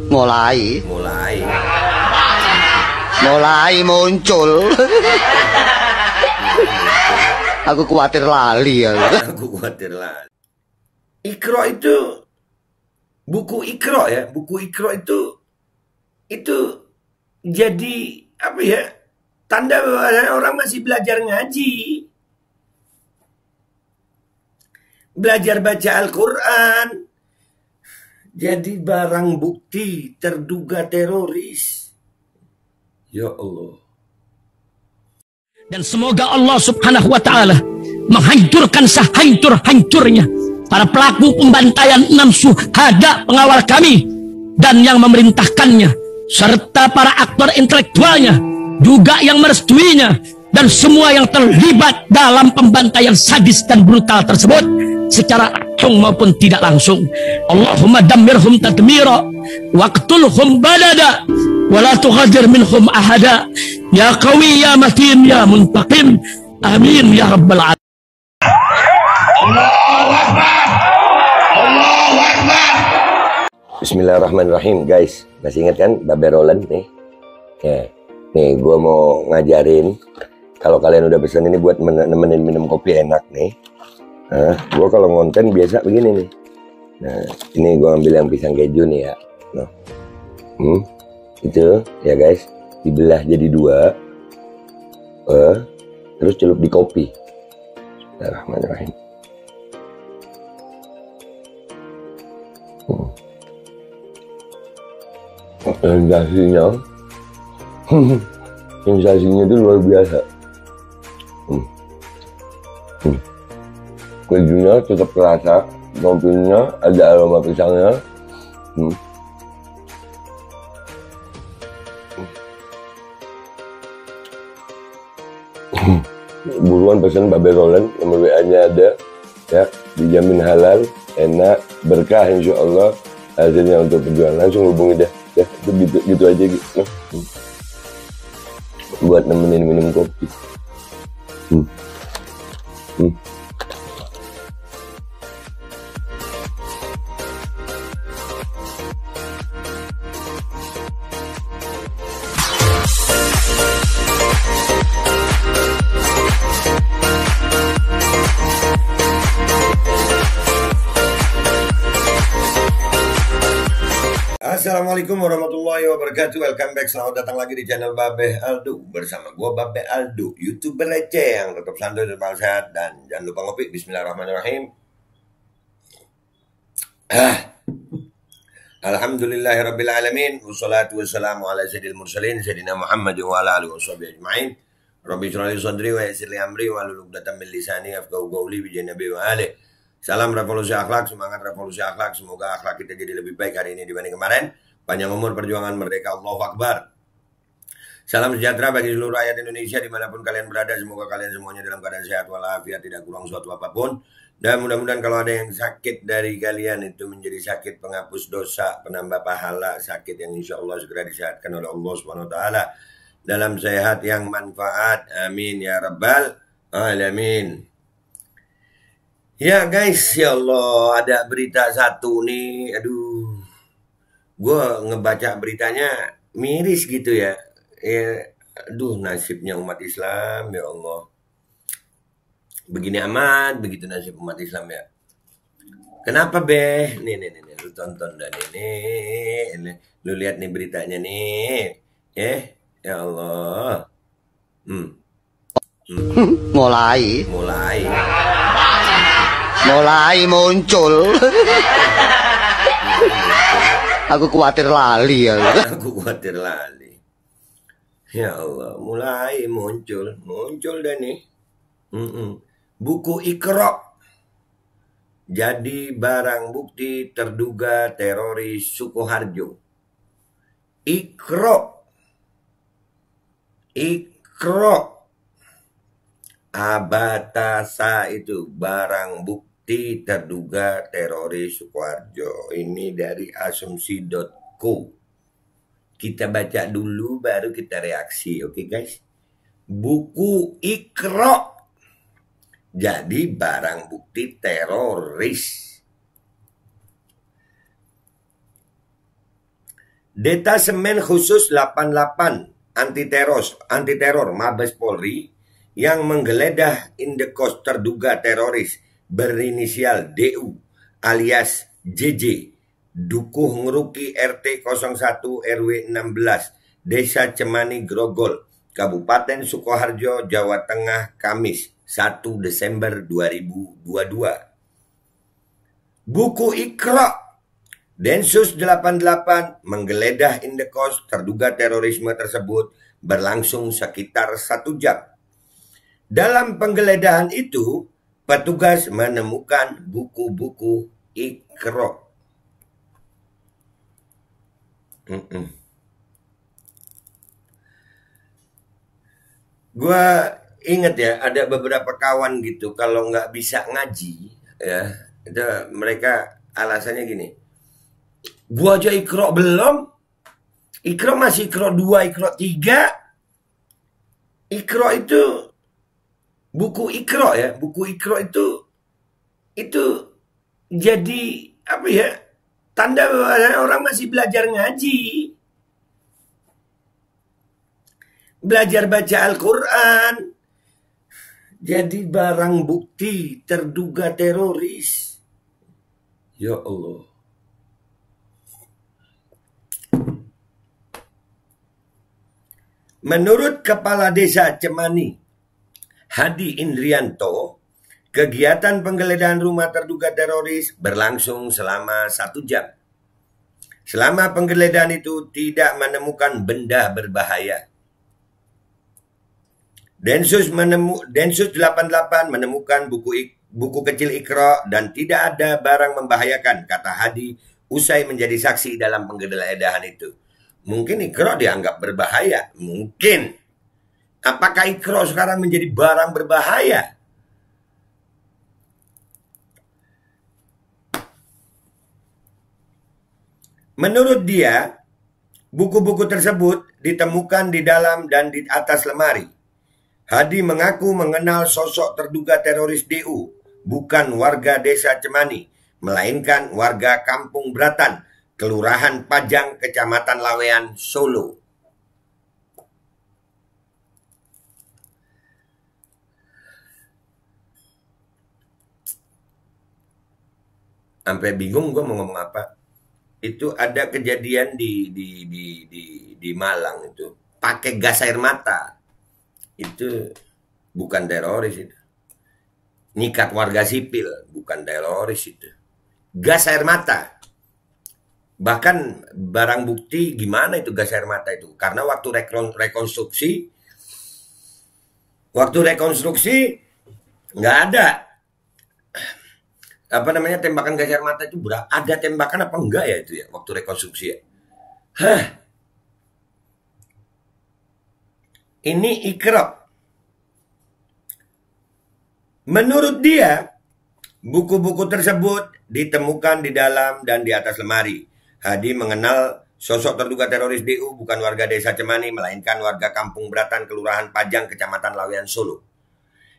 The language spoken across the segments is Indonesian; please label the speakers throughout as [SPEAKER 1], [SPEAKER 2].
[SPEAKER 1] Mulai. Mulai muncul. Aku khawatir lali ya.
[SPEAKER 2] Aku khawatir lali. Iqra itu buku Iqra ya, buku Iqra itu jadi apa ya? Tanda bahwa orang masih belajar ngaji. Belajar baca Al-Quran. Jadi barang bukti terduga teroris. Ya Allah.
[SPEAKER 3] Dan semoga Allah subhanahu wa ta'ala menghancurkan sehancur-hancurnya para pelaku pembantaian 6 syuhada pengawal kami dan yang memerintahkannya, serta para aktor intelektualnya juga yang merestuinya, dan semua yang terlibat dalam pembantaian sadis dan brutal tersebut secara langsung maupun tidak langsung. Allahumma dammirhum tadmira waqtulhum badada wala tughadir minhum ahada ya qawi ya matin ya muntaqim amin ya rabbal alamin.
[SPEAKER 2] Allahu Akbar. Allahu Akbar. Bismillahirrahmanirrahim, guys. Masih ingat kan Babe Roland nih? Ya. Nih gua mau ngajarin, kalau kalian udah pesan ini buat nemenin minum kopi enak nih. Nah, gua kalau ngonten biasa begini nih. Nah, ini gua ambil yang pisang keju nih ya. Nah. Itu ya guys, dibelah jadi 2. Terus celup di kopi. Bismillahirrahmanirrahim. Sensasinya itu luar biasa. Kejunya tetap terasa, kopinya ada aroma pisangnya. Buruan pesan Babe Roland, nomor WA-nya ada ya, dijamin halal, enak, berkah insya Allah hasilnya untuk perjuangan. Langsung hubungi dah ya, itu gitu aja gitu. Buat nemenin minum kopi. Assalamualaikum warahmatullahi wabarakatuh. Welcome back, selamat datang lagi di channel Babe Aldo. Bersama gue Babe Aldo, YouTuber receh yang tetap santai dan sehat. Dan jangan lupa ngopi. Bismillahirrahmanirrahim. Alhamdulillahirrabbilalamin. Wassalatu wassalamu ala sayyidil mursalin Sayyidina Muhammad wa ala alihi wa sahbihi ajma'in. Rabbi shrah li sadri wa yassir li amri wa hlul 'uqdatam min lisani yafqahu qawli bi nabi wa alihi. Salam revolusi akhlak, semangat revolusi akhlak. Semoga akhlak kita jadi lebih baik hari ini dibanding kemarin. Panjang umur, perjuangan merdeka, Allahu Akbar. Salam sejahtera bagi seluruh rakyat Indonesia dimanapun kalian berada. Semoga kalian semuanya dalam keadaan sehat walafiat, tidak kurang suatu apapun. Dan mudah-mudahan kalau ada yang sakit dari kalian itu menjadi sakit penghapus dosa, penambah pahala, sakit yang insya Allah segera disehatkan oleh Allah SWT dalam sehat yang manfaat. Amin ya rabbal alamin. Ya guys, ya Allah, ada berita satu nih, aduh, gue ngebaca beritanya miris gitu ya. Aduh, nasibnya umat Islam, ya Allah. Begini amat, begitu nasib umat Islam ya. Kenapa be? Nih, lu tonton dah nih, lu lihat nih beritanya nih, ya Allah.
[SPEAKER 1] Mulai muncul. Aku khawatir lali ya.
[SPEAKER 2] Aku khawatir lali. Ya Allah, mulai muncul dah nih. Buku Iqra jadi barang bukti terduga teroris Sukoharjo. Iqra Abatasa itu barang bukti terduga teroris Sukoharjo. Ini dari asumsi.co. Kita baca dulu baru kita reaksi, oke guys? Buku Iqra jadi barang bukti teroris. Detasemen Khusus 88 anti teror Mabes Polri yang menggeledah indekos terduga teroris berinisial DU alias JJ Dukuh Nguruki RT 01 RW 16 Desa Cemani Grogol, Kabupaten Sukoharjo, Jawa Tengah, Kamis 1 Desember 2022. Buku Iqra. Densus 88 menggeledah indekos terduga terorisme tersebut berlangsung sekitar 1 jam. Dalam penggeledahan itu, petugas menemukan buku-buku Iqra. Gua inget ya, ada beberapa kawan gitu kalau nggak bisa ngaji, ya, itu mereka alasannya gini. Gua aja Iqra belum. Iqra masih Iqra 2, Iqra 3. Iqra itu buku Iqra ya, buku Iqra itu jadi apa ya? Tanda bahwa orang masih belajar ngaji. Belajar baca Al-Quran. Jadi barang bukti terduga teroris. Ya Allah. Menurut Kepala Desa Cemani, Hadi Indrianto, kegiatan penggeledahan rumah terduga teroris berlangsung selama 1 jam. Selama penggeledahan itu tidak menemukan benda berbahaya. Densus 88 menemukan buku kecil Iqra dan tidak ada barang membahayakan, kata Hadi usai menjadi saksi dalam penggeledahan itu. Mungkin Iqra dianggap berbahaya. Mungkin. Apakah Iqra sekarang menjadi barang berbahaya? Menurut dia, buku-buku tersebut ditemukan di dalam dan di atas lemari. Hadi mengaku mengenal sosok terduga teroris DU, bukan warga Desa Cemani, melainkan warga Kampung Bratan, Kelurahan Pajang, Kecamatan Lawean, Solo. Sampai bingung gue mau ngomong apa. Itu ada kejadian di Malang itu, pakai gas air mata. Itu bukan teroris itu. Nyikat warga sipil, bukan teroris itu. Gas air mata. Bahkan barang bukti gimana itu gas air mata itu. Karena waktu rekonstruksi nggak ada tembakan gas air mata itu. Ada tembakan apa enggak ya itu ya waktu rekonstruksi ya. Ini Iqra. Menurut dia, buku-buku tersebut ditemukan di dalam dan di atas lemari. Hadi mengenal sosok terduga teroris DU bukan warga Desa Cemani, melainkan warga Kampung Bratan, Kelurahan Pajang, Kecamatan Lawean, Solo.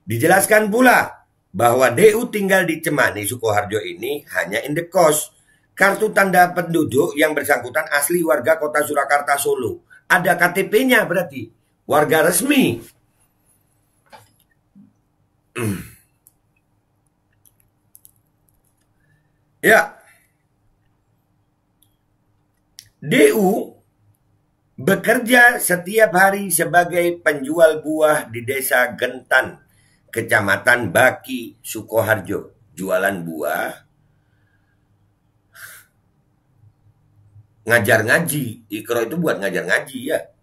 [SPEAKER 2] Dijelaskan pula bahwa DU tinggal di Cemani, Sukoharjo ini hanya indekos. Kartu tanda penduduk yang bersangkutan asli warga kota Surakarta, Solo. Ada KTP-nya berarti. Warga resmi. Ya. DU bekerja setiap hari sebagai penjual buah di Desa Gentan, Kecamatan Baki, Sukoharjo. Jualan buah. Ngajar ngaji. Iqra itu buat ngajar ngaji ya.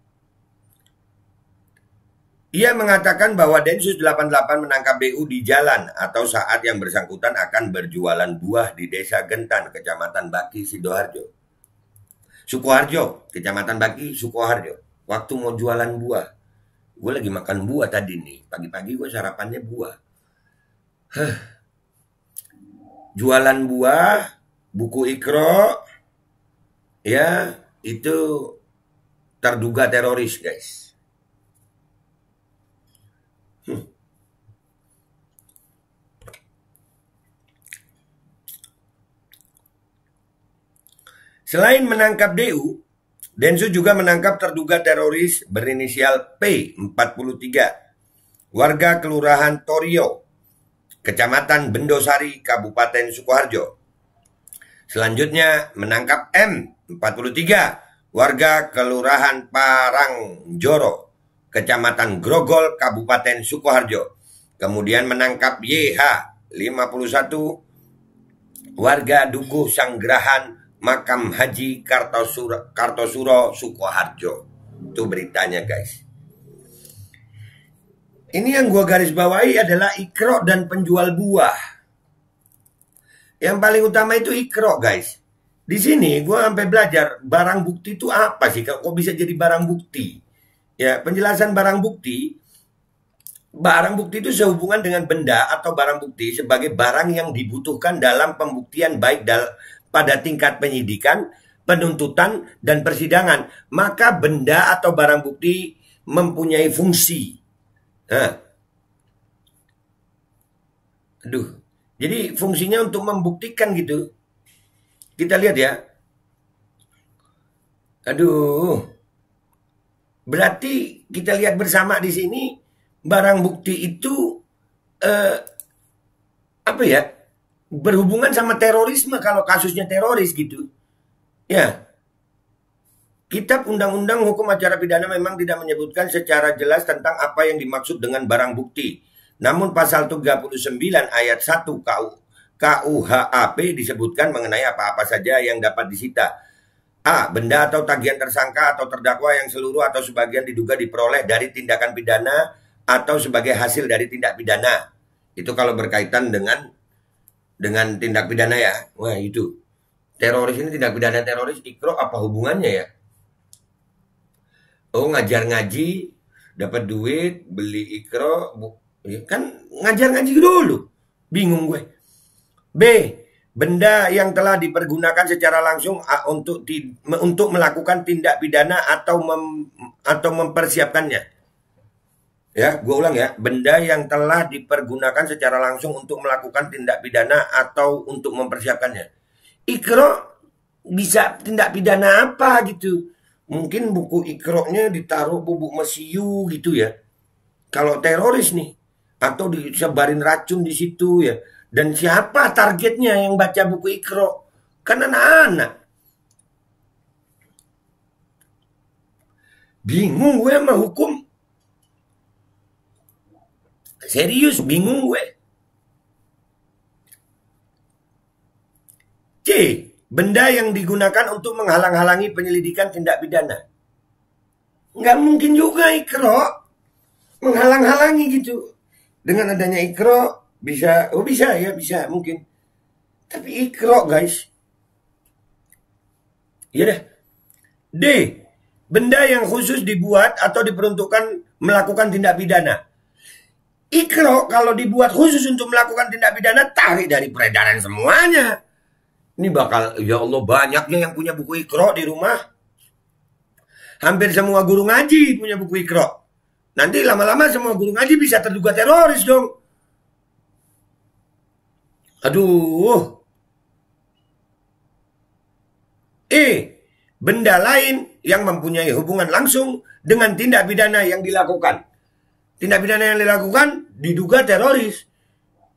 [SPEAKER 2] Ia mengatakan bahwa Densus 88 menangkap DU di jalan atau saat yang bersangkutan akan berjualan buah di Desa Gentan, Kecamatan Baki, Sukoharjo, Kecamatan Baki, Sukoharjo. Waktu mau jualan buah. Gue lagi makan buah tadi nih. Pagi-pagi gue sarapannya buah. Jualan buah, buku Iqra, ya itu terduga teroris guys. Selain menangkap DU, Densus juga menangkap terduga teroris berinisial P, 43, warga Kelurahan Torio, Kecamatan Bendosari, Kabupaten Sukoharjo. Selanjutnya menangkap M, 43, warga Kelurahan Parangjoro, Kecamatan Grogol, Kabupaten Sukoharjo. Kemudian menangkap YH, 51, warga Dukuh Sanggrahan, Makam Haji Kartosuro, Sukoharjo. Itu beritanya, guys. Ini yang gua garis bawahi adalah ikro dan penjual buah. Yang paling utama itu ikro, guys. Di sini gua sampai belajar barang bukti itu apa sih? Kok bisa jadi barang bukti? Ya, penjelasan barang bukti. Barang bukti itu sehubungan dengan benda atau barang bukti sebagai barang yang dibutuhkan dalam pembuktian baik pada tingkat penyidikan, penuntutan, dan persidangan. Maka benda atau barang bukti mempunyai fungsi. Jadi fungsinya untuk membuktikan gitu. Kita lihat ya. Berarti kita lihat bersama di sini barang bukti itu berhubungan sama terorisme kalau kasusnya teroris gitu. Ya. Kitab Undang-Undang Hukum Acara Pidana memang tidak menyebutkan secara jelas tentang apa yang dimaksud dengan barang bukti. Namun pasal 39 ayat 1 KUHAP disebutkan mengenai apa-apa saja yang dapat disita. A. Benda atau tagihan tersangka atau terdakwa yang seluruh atau sebagian diduga diperoleh dari tindakan pidana atau sebagai hasil dari tindak pidana. Itu kalau berkaitan dengan tindak pidana ya. Wah itu. Teroris ini tindak pidana teroris, ikro apa hubungannya ya? Oh ngajar ngaji, dapat duit, beli ikro, kan ngajar ngaji dulu. Bingung gue. B. Benda yang telah dipergunakan secara langsung untuk melakukan tindak pidana atau mempersiapkannya. Ya, gue ulang ya. Benda yang telah dipergunakan secara langsung untuk melakukan tindak pidana atau untuk mempersiapkannya. Ikro bisa tindak pidana apa gitu. Mungkin buku ikroknya ditaruh bubuk mesiu gitu ya. Kalau teroris nih. Atau disebarin racun di situ ya. Dan siapa targetnya yang baca buku ikro? Kan anak-anak. Bingung gue sama hukum. Serius bingung gue. C. Benda yang digunakan untuk menghalang-halangi penyelidikan tindak pidana. Nggak mungkin juga ikro menghalang-halangi gitu. Dengan adanya ikro bisa mungkin. Tapi ikro guys. Iya deh. D. Benda yang khusus dibuat atau diperuntukkan melakukan tindak pidana. Ikro kalau dibuat khusus untuk melakukan tindak pidana, tarik dari peredaran semuanya. Ini bakal, ya Allah banyaknya yang punya buku ikro di rumah. Hampir semua guru ngaji punya buku ikro. Nanti lama-lama semua guru ngaji bisa terduga teroris dong. Aduh. Benda lain yang mempunyai hubungan langsung dengan tindak pidana yang dilakukan. Tindak pidana yang dilakukan diduga teroris.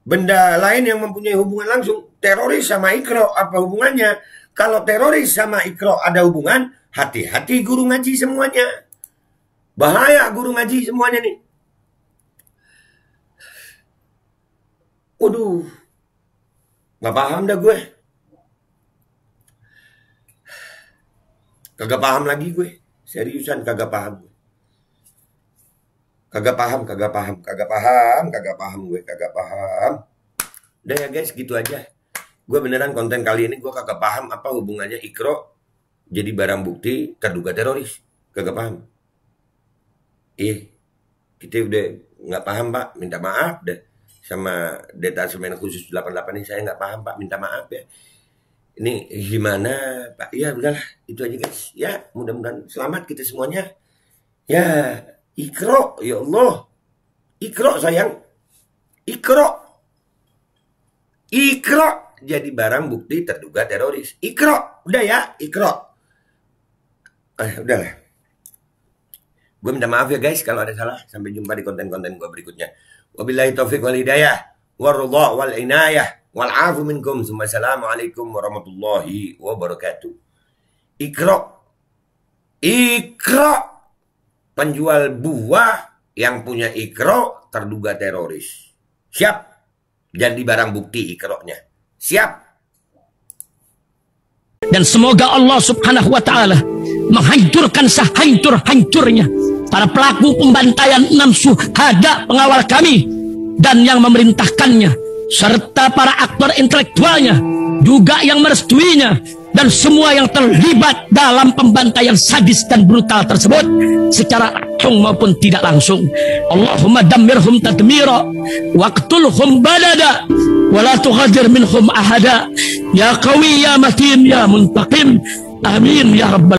[SPEAKER 2] Benda lain yang mempunyai hubungan langsung. Teroris sama ikro apa hubungannya? Kalau teroris sama ikro ada hubungan, hati-hati guru ngaji semuanya. Bahaya guru ngaji semuanya nih. Waduh. Gak paham dah gue. Kagak paham lagi gue. Seriusan kagak paham gue. Kagak paham gue, kagak paham. Udah ya guys, gitu aja. Gue beneran konten kali ini gue kagak paham apa hubungannya ikro jadi barang bukti terduga teroris. Kagak paham. Kita udah nggak paham pak, minta maaf deh. Sama detasemen khusus 88 ini saya nggak paham pak, minta maaf ya. Ini gimana pak? Ya udahlah, itu aja guys. Ya mudah-mudahan selamat kita semuanya. Ya. Ikro, ya Allah. Ikro sayang. Ikro jadi barang bukti terduga teroris. Ikro, udah ya, ikro. Udahlah. Gue minta maaf ya guys kalau ada salah. Sampai jumpa di konten-konten gue berikutnya. Wabillahi taufiq wal hidayah. Warudha wal inayah. Wal afu minkum. Assalamualaikum warahmatullahi wabarakatuh. Iqra. Iqra. Penjual buah yang punya Iqra terduga teroris. Siap. Jadi barang bukti Iqra-nya. Siap.
[SPEAKER 3] Dan semoga Allah subhanahu wa ta'ala menghancurkan sehancur-hancurnya para pelaku pembantaian 6 syuhada pengawal kami dan yang memerintahkannya, serta para aktor intelektualnya juga yang merestuinya, dan semua yang terlibat dalam pembantaian sadis dan brutal tersebut secara langsung maupun tidak langsung. Allahumma dammirhum tadmira waqtulhum balada wala tughadir minhum ahada ya qawi ya matin ya muntaqim. Amin ya rabbal